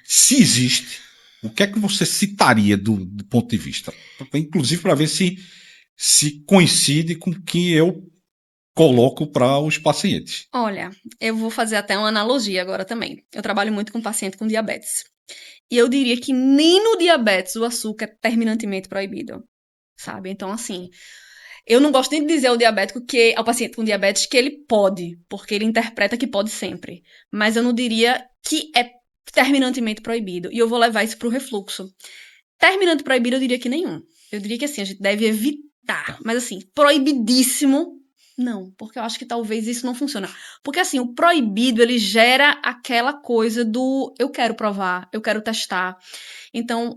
Se existe, o que é que você citaria do ponto de vista? Inclusive para ver se coincide com o que eu coloco para os pacientes. Olha, eu vou fazer até uma analogia agora também. Eu trabalho muito com paciente com diabetes. E eu diria que nem no diabetes o açúcar é terminantemente proibido. Sabe? Então, assim, eu não gosto nem de dizer ao paciente com diabetes que ele pode, porque ele interpreta que pode sempre. Mas eu não diria que é terminantemente proibido. E eu vou levar isso pro refluxo. Terminante proibido, eu diria que nenhum. Eu diria que assim, a gente deve evitar. Mas assim, proibidíssimo, não. Porque eu acho que talvez isso não funcione. Porque assim, o proibido, ele gera aquela coisa do eu quero provar, eu quero testar. Então,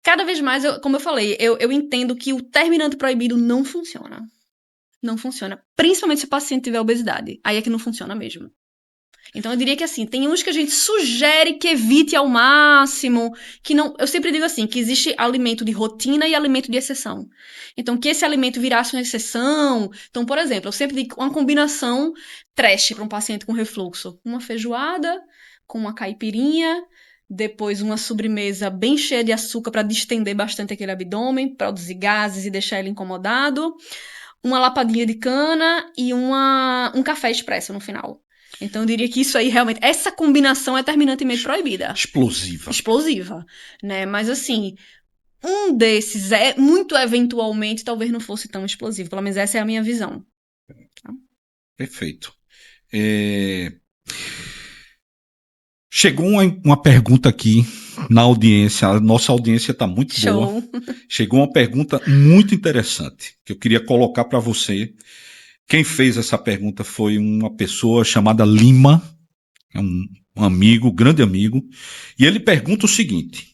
cada vez mais, como eu falei, eu entendo que o terminante proibido não funciona. Não funciona. Principalmente se o paciente tiver obesidade. Aí é que não funciona mesmo. Então eu diria que assim, tem uns que a gente sugere que evite ao máximo, que não, eu sempre digo assim, que existe alimento de rotina e alimento de exceção. Então que esse alimento virasse uma exceção, então por exemplo, eu sempre digo uma combinação trash para um paciente com refluxo, uma feijoada com uma caipirinha, depois uma sobremesa bem cheia de açúcar para distender bastante aquele abdômen, produzir gases e deixar ele incomodado, uma lapadinha de cana e um café expresso no final. Então eu diria que isso aí realmente, essa combinação é terminantemente proibida. Explosiva. Explosiva, né? Mas assim, um desses muito eventualmente talvez não fosse tão explosivo. Pelo menos essa é a minha visão. Tá? Perfeito. Chegou uma pergunta aqui na audiência, a nossa audiência está muito boa. Chegou uma pergunta muito interessante que eu queria colocar para você. Quem fez essa pergunta foi uma pessoa chamada Lima, um amigo, grande amigo, e ele pergunta o seguinte: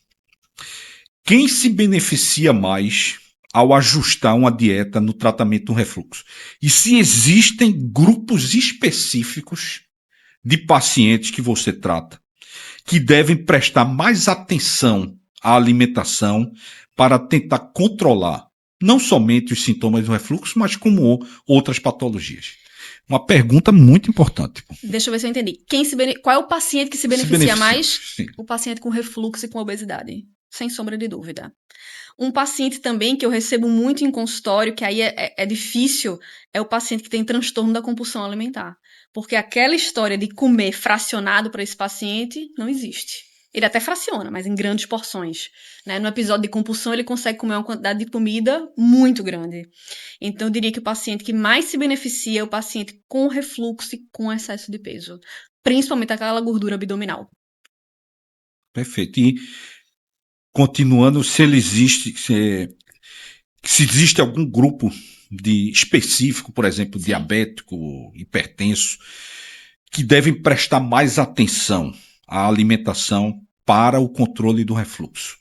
quem se beneficia mais ao ajustar uma dieta no tratamento do refluxo? E se existem grupos específicos de pacientes que você trata que devem prestar mais atenção à alimentação para tentar controlar não somente os sintomas do refluxo, mas como outras patologias? Uma pergunta muito importante. Deixa eu ver se eu entendi. Qual é o paciente que se beneficia mais? Sim. O paciente com refluxo e com obesidade, sem sombra de dúvida. Um paciente também que eu recebo muito em consultório, que aí é difícil, é o paciente que tem transtorno da compulsão alimentar. Porque aquela história de comer fracionado para esse paciente não existe. Ele até fraciona, mas em grandes porções. Né? No episódio de compulsão, ele consegue comer uma quantidade de comida muito grande. Então, eu diria que o paciente que mais se beneficia é o paciente com refluxo e com excesso de peso. Principalmente aquela gordura abdominal. Perfeito. E, continuando, se existe algum grupo específico, por exemplo, sim, diabético, hipertenso, que devem prestar mais atenção à alimentação para o controle do refluxo?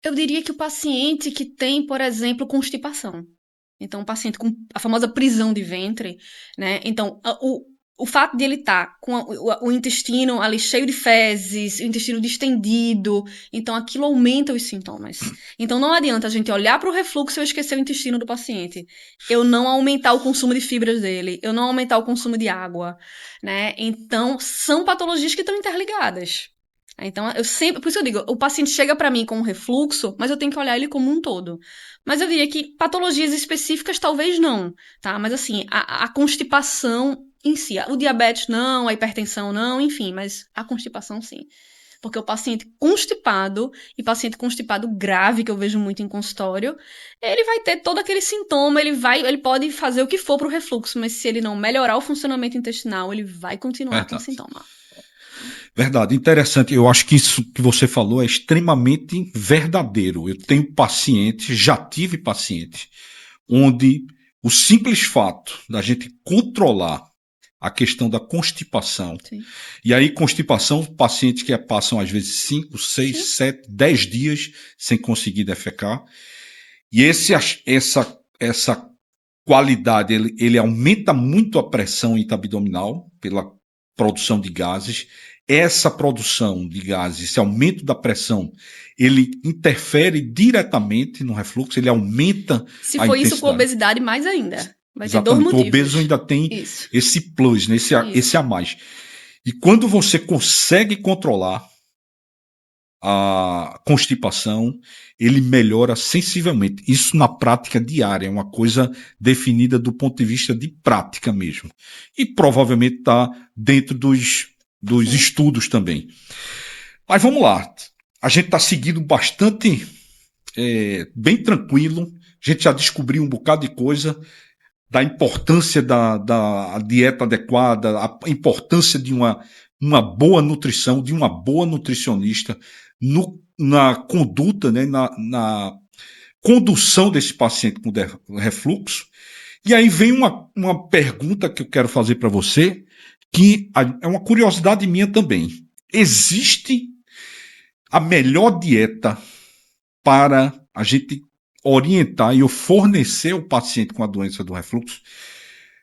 Eu diria que o paciente que tem, por exemplo, constipação. Então, o paciente com a famosa prisão de ventre, né? Então, o fato de ele estar com o intestino ali cheio de fezes, o intestino distendido, então aquilo aumenta os sintomas. Então, não adianta a gente olhar para o refluxo e eu esquecer o intestino do paciente. Eu não aumentar o consumo de fibras dele, eu não aumentar o consumo de água, né? Então, são patologias que estão interligadas. Então, por isso eu digo, o paciente chega para mim com um refluxo, mas eu tenho que olhar ele como um todo. Mas eu diria que patologias específicas talvez não, tá? Mas assim, a constipação em si, o diabetes não, a hipertensão não, enfim, mas a constipação sim. Porque o paciente constipado, e paciente constipado grave, que eu vejo muito em consultório, ele vai ter todo aquele sintoma, ele pode fazer o que for pro refluxo, mas se ele não melhorar o funcionamento intestinal, ele vai continuar com sintoma. Verdade, interessante. Eu acho que isso que você falou é extremamente verdadeiro. Eu tenho pacientes, já tive pacientes, onde o simples fato da gente controlar a questão da constipação, sim, e aí constipação, pacientes que passam às vezes 5, 6, sim, 7, 10 dias sem conseguir defecar, e essa qualidade, ele aumenta muito a pressão intraabdominal pela produção de gases. Essa produção de gases, esse aumento da pressão, ele interfere diretamente no refluxo, ele aumenta a intensidade. Se for isso com obesidade, mais ainda. Vai ter dois motivos. O obeso ainda tem esse plus, né? Esse a mais. E quando você consegue controlar a constipação, ele melhora sensivelmente. Isso na prática diária, é uma coisa definida do ponto de vista de prática mesmo. E provavelmente está dentro dos estudos também. Mas vamos lá. A gente está seguindo bastante bem tranquilo. A gente já descobriu um bocado de coisa da importância da dieta adequada, a importância de uma boa nutrição, de uma boa nutricionista na conduta, né, na condução desse paciente com refluxo. E aí vem uma pergunta que eu quero fazer para você, que é uma curiosidade minha também. Existe a melhor dieta para a gente orientar e fornecer o paciente com a doença do refluxo,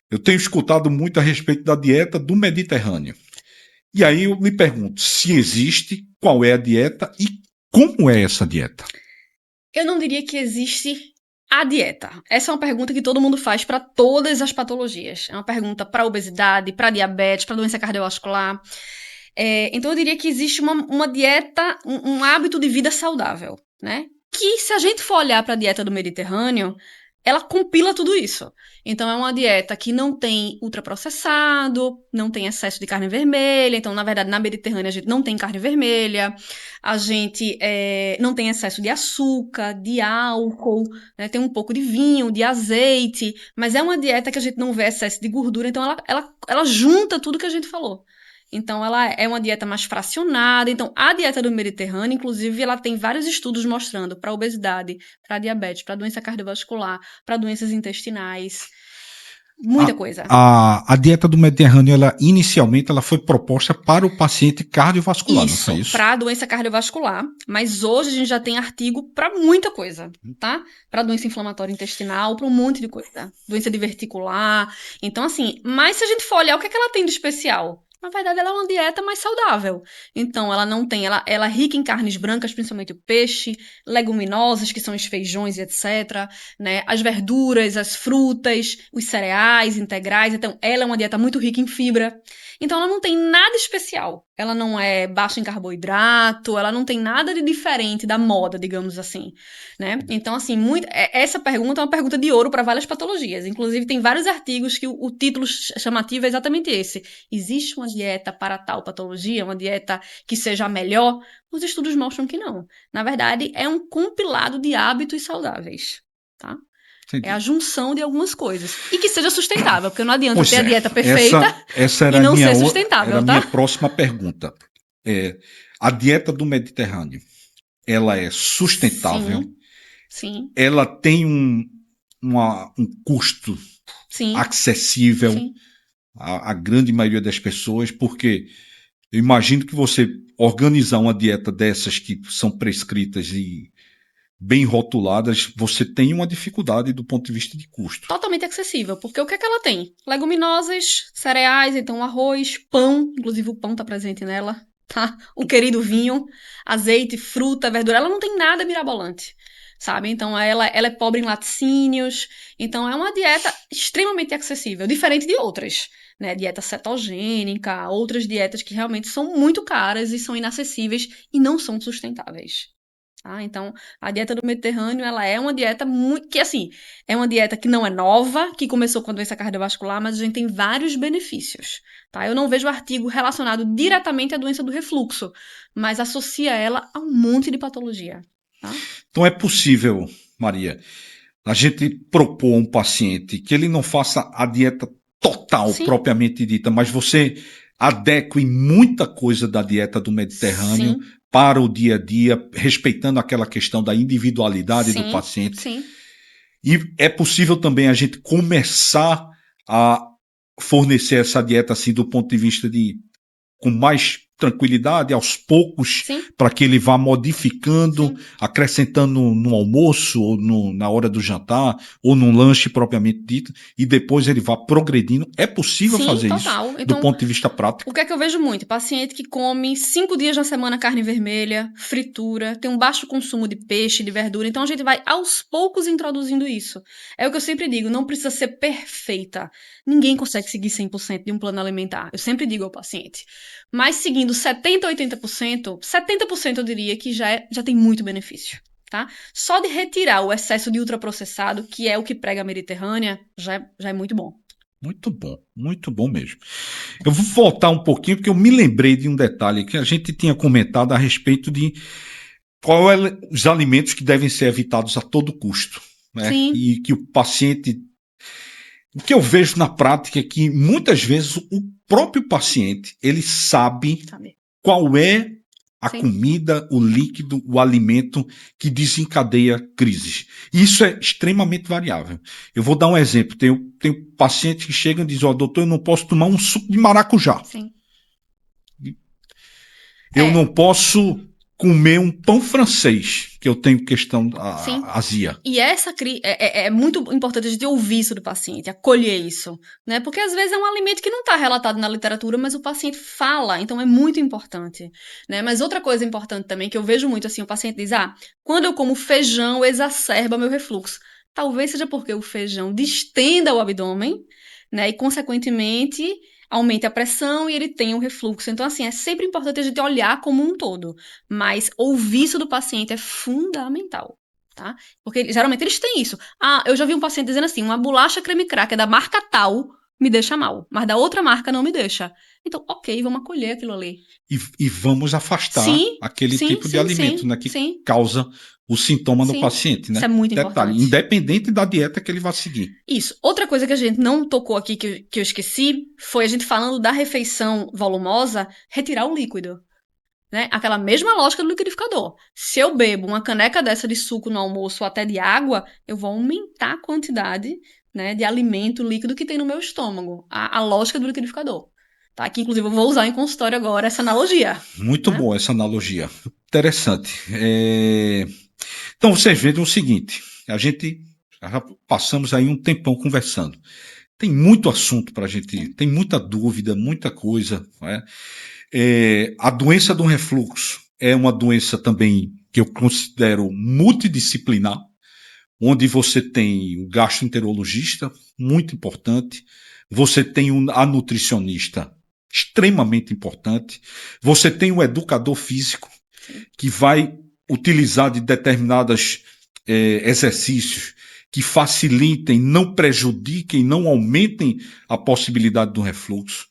eu tenho escutado muito a respeito da dieta do Mediterrâneo. E aí eu me pergunto se existe, qual é a dieta e como é essa dieta? Eu não diria que existe a dieta. Essa é uma pergunta que todo mundo faz para todas as patologias. É uma pergunta para obesidade, para diabetes, para doença cardiovascular. Então eu diria que existe uma dieta, um hábito de vida saudável, né? Que se a gente for olhar para a dieta do Mediterrâneo, ela compila tudo isso. Então é uma dieta que não tem ultraprocessado, não tem excesso de carne vermelha. Então, na verdade, na Mediterrânea a gente não tem carne vermelha, a gente não tem excesso de açúcar, de álcool, né? Tem um pouco de vinho, de azeite, mas é uma dieta que a gente não vê excesso de gordura, então ela junta tudo que a gente falou. Então, ela é uma dieta mais fracionada. Então, a dieta do Mediterrâneo, inclusive, ela tem vários estudos mostrando para obesidade, para diabetes, para doença cardiovascular, para doenças intestinais, muita coisa. A dieta do Mediterrâneo, inicialmente, ela foi proposta para o paciente cardiovascular, não foi isso? Para doença cardiovascular, mas hoje a gente já tem artigo para muita coisa, tá? Para doença inflamatória intestinal, para um monte de coisa. Doença diverticular. Então, assim, mas se a gente for olhar o que é que ela tem de especial? Na verdade, ela é uma dieta mais saudável. Então, ela não tem, ela é rica em carnes brancas, principalmente o peixe, leguminosas, que são os feijões e etc., né? As verduras, as frutas, os cereais integrais. Então, ela é uma dieta muito rica em fibra. Então, ela não tem nada especial. Ela não é baixa em carboidrato, ela não tem nada de diferente da moda, digamos assim, né? Então, assim, essa pergunta é uma pergunta de ouro para várias patologias. Inclusive, tem vários artigos que o título chamativo é exatamente esse. Existe uma dieta para tal patologia, uma dieta que seja a melhor? Os estudos mostram que não. Na verdade, é um compilado de hábitos saudáveis, tá? Entendi. É a junção de algumas coisas. E que seja sustentável, porque não adianta ter a dieta perfeita essa era e não ser sustentável, era tá? a minha próxima pergunta. A dieta do Mediterrâneo, ela é sustentável? Sim. Ela tem um custo acessível à grande maioria das pessoas, porque eu imagino que você organizar uma dieta dessas que são prescritas e bem rotuladas, você tem uma dificuldade do ponto de vista de custo. Totalmente acessível, porque o que é que ela tem? Leguminosas, cereais, então arroz, pão, inclusive o pão tá presente nela, tá? O querido vinho, azeite, fruta, verdura, ela não tem nada mirabolante, sabe? Então ela é pobre em laticínios, então é uma dieta extremamente acessível, diferente de outras, né? Dieta cetogênica, outras dietas que realmente são muito caras e são inacessíveis e não são sustentáveis. Ah, então, a dieta do Mediterrâneo, ela é uma dieta que, assim, é uma dieta que não é nova, que começou com a doença cardiovascular, mas a gente tem vários benefícios, tá? Eu não vejo artigo relacionado diretamente à doença do refluxo, mas associa ela a um monte de patologia, tá? Então, é possível, Maria, a gente propor a um paciente que ele não faça a dieta total, propriamente dita, mas você adeque muita coisa da dieta do Mediterrâneo para o dia a dia, respeitando aquela questão da individualidade do paciente. Sim. E é possível também a gente começar a fornecer essa dieta assim do ponto de vista com mais tranquilidade, aos poucos, para que ele vá modificando, acrescentando no almoço, ou na hora do jantar, ou num lanche propriamente dito, e depois ele vá progredindo. É possível fazer isso do ponto de vista prático? O que é que eu vejo muito? Paciente que come 5 dias na semana carne vermelha, fritura, tem um baixo consumo de peixe, de verdura, então a gente vai aos poucos introduzindo isso. É o que eu sempre digo, não precisa ser perfeita. Ninguém consegue seguir 100% de um plano alimentar. Eu sempre digo ao paciente. Mas seguindo 70%, 80%, 70% eu diria que já tem muito benefício, tá? Só de retirar o excesso de ultraprocessado, que é o que prega a Mediterrânea, já é muito bom. Muito bom mesmo. Eu vou voltar um pouquinho, porque eu me lembrei de um detalhe que a gente tinha comentado a respeito de quais os alimentos que devem ser evitados a todo custo, né? E que o paciente... O que eu vejo na prática é que muitas vezes o próprio paciente, ele sabe qual é a comida, o líquido, o alimento que desencadeia crises. E isso é extremamente variável. Eu vou dar um exemplo. Tem pacientes que chegam e dizem, doutor, eu não posso tomar um suco de maracujá. Eu não posso comer um pão francês, que eu tenho questão Sim. azia. E é muito importante a gente ouvir isso do paciente, acolher isso, né? Porque às vezes é um alimento que não está relatado na literatura, mas o paciente fala, então é muito importante, né? Mas outra coisa importante também, que eu vejo muito assim, o paciente diz, quando eu como feijão, exacerba meu refluxo. Talvez seja porque o feijão distenda o abdômen, né? E, consequentemente, aumente a pressão e ele tem um refluxo. Então, assim, é sempre importante a gente olhar como um todo. Mas ouvir isso do paciente é fundamental, tá? Porque geralmente eles têm isso. Eu já vi um paciente dizendo assim, uma bolacha creme cracker da marca tal me deixa mal, mas da outra marca não me deixa. Então, ok, vamos acolher aquilo ali. E vamos afastar aquele tipo de alimento, né, que causa o sintoma no paciente, né? Isso é muito importante. Independente da dieta que ele vai seguir. Isso. Outra coisa que a gente não tocou aqui, que eu esqueci, foi a gente falando da refeição volumosa, retirar o líquido. Né? Aquela mesma lógica do liquidificador. Se eu bebo uma caneca dessa de suco no almoço ou até de água, eu vou aumentar a quantidade, né, de alimento líquido que tem no meu estômago. A lógica do liquidificador. Tá? Que inclusive eu vou usar em consultório agora essa analogia. Muito boa essa analogia. Interessante. Então vocês vejam o seguinte, a gente já passamos aí um tempão conversando. Tem muito assunto para a gente, tem muita dúvida, muita coisa, né? A doença do refluxo é uma doença também que eu considero multidisciplinar, onde você tem o gastroenterologista, muito importante, você tem a nutricionista, extremamente importante, você tem o educador físico, que vai utilizar de determinados exercícios que facilitem, não prejudiquem, não aumentem a possibilidade do refluxo.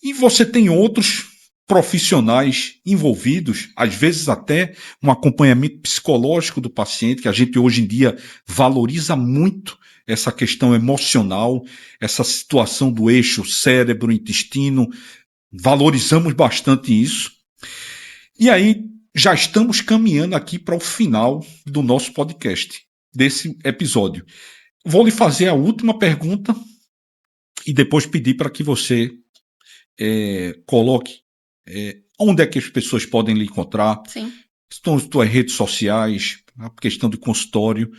E você tem outros profissionais envolvidos, às vezes até um acompanhamento psicológico do paciente, que a gente hoje em dia valoriza muito essa questão emocional, essa situação do eixo cérebro-intestino, valorizamos bastante isso. E aí, já estamos caminhando aqui para o final do nosso podcast, desse episódio. Vou lhe fazer a última pergunta e depois pedir para que você coloque onde é que as pessoas podem lhe encontrar. Sim. Estão as tuas redes sociais, a questão do consultório,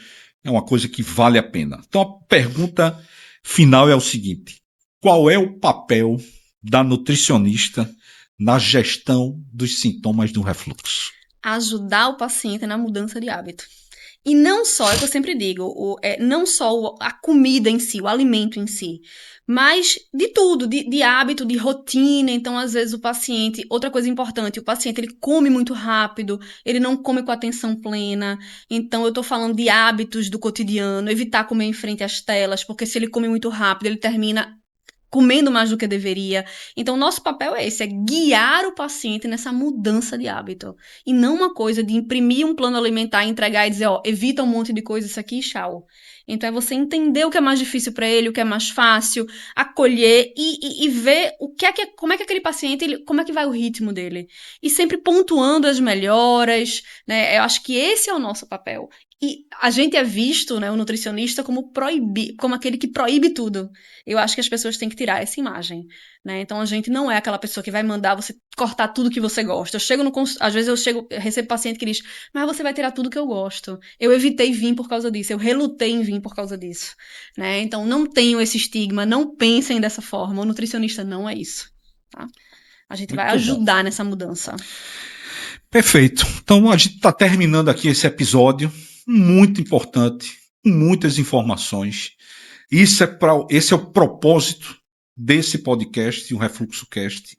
é uma coisa que vale a pena. Então a pergunta final é o seguinte: qual é o papel da nutricionista na gestão dos sintomas do refluxo? Ajudar o paciente na mudança de hábito. E não só, é o que eu sempre digo, não só a comida em si, o alimento em si, mas de tudo, de hábito, de rotina. Então, às vezes, o paciente... Outra coisa importante, o paciente ele come muito rápido, ele não come com atenção plena. Então, eu tô falando de hábitos do cotidiano, evitar comer em frente às telas, porque se ele come muito rápido, ele termina comendo mais do que deveria. Então, nosso papel é esse, é guiar o paciente nessa mudança de hábito. E não uma coisa de imprimir um plano alimentar, entregar e dizer, evita um monte de coisa, isso aqui e tchau. Então, é você entender o que é mais difícil para ele, o que é mais fácil, acolher e ver como é que aquele paciente, como é que vai o ritmo dele. E sempre pontuando as melhoras, né? Eu acho que esse é o nosso papel. E a gente é visto, né, o nutricionista, como aquele que proíbe tudo. Eu acho que as pessoas têm que tirar essa imagem, né? Então a gente não é aquela pessoa que vai mandar você cortar tudo que você gosta. Às vezes eu recebo paciente que diz, mas você vai tirar tudo que eu gosto. Eu evitei vir por causa disso, eu relutei em vir por causa disso, né? Então não tenham esse estigma, não pensem dessa forma. O nutricionista não é isso, tá? A gente vai ajudar nessa mudança. Perfeito. Então a gente está terminando aqui esse episódio muito importante, com muitas informações. Esse é o propósito desse podcast, o Refluxo Cast,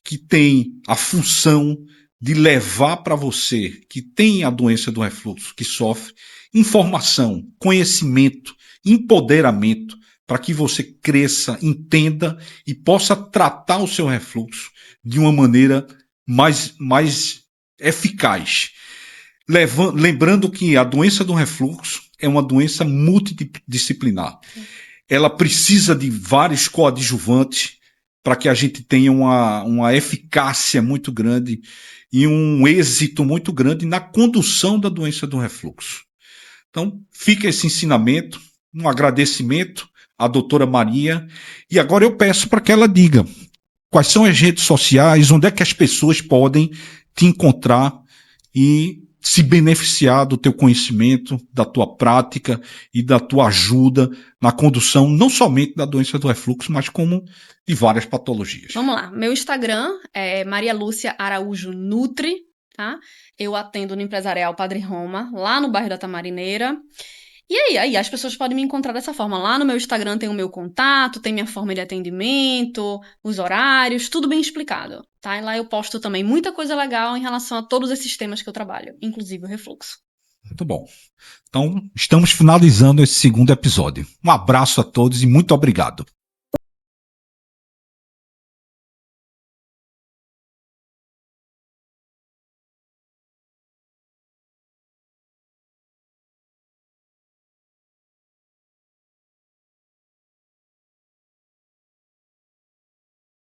que tem a função de levar para você que tem a doença do refluxo, que sofre, informação, conhecimento, empoderamento, para que você cresça, entenda e possa tratar o seu refluxo de uma maneira mais eficaz. Lembrando que a doença do refluxo é uma doença multidisciplinar. Ela precisa de vários coadjuvantes para que a gente tenha uma eficácia muito grande e um êxito muito grande na condução da doença do refluxo. Então, fica esse ensinamento, um agradecimento à doutora Maria. E agora eu peço para que ela diga quais são as redes sociais, onde é que as pessoas podem te encontrar e se beneficiar do teu conhecimento, da tua prática e da tua ajuda na condução não somente da doença do refluxo, mas como de várias patologias. Vamos lá, meu Instagram é Maria Lúcia Araújo Nutri, tá? Eu atendo no Empresarial Padre Roma, lá no bairro da Tamarineira. E aí as pessoas podem me encontrar dessa forma. Lá no meu Instagram tem o meu contato, tem minha forma de atendimento, os horários, tudo bem explicado, tá? E lá eu posto também muita coisa legal em relação a todos esses temas que eu trabalho, inclusive o refluxo. Muito bom. Então, estamos finalizando esse segundo episódio. Um abraço a todos e muito obrigado.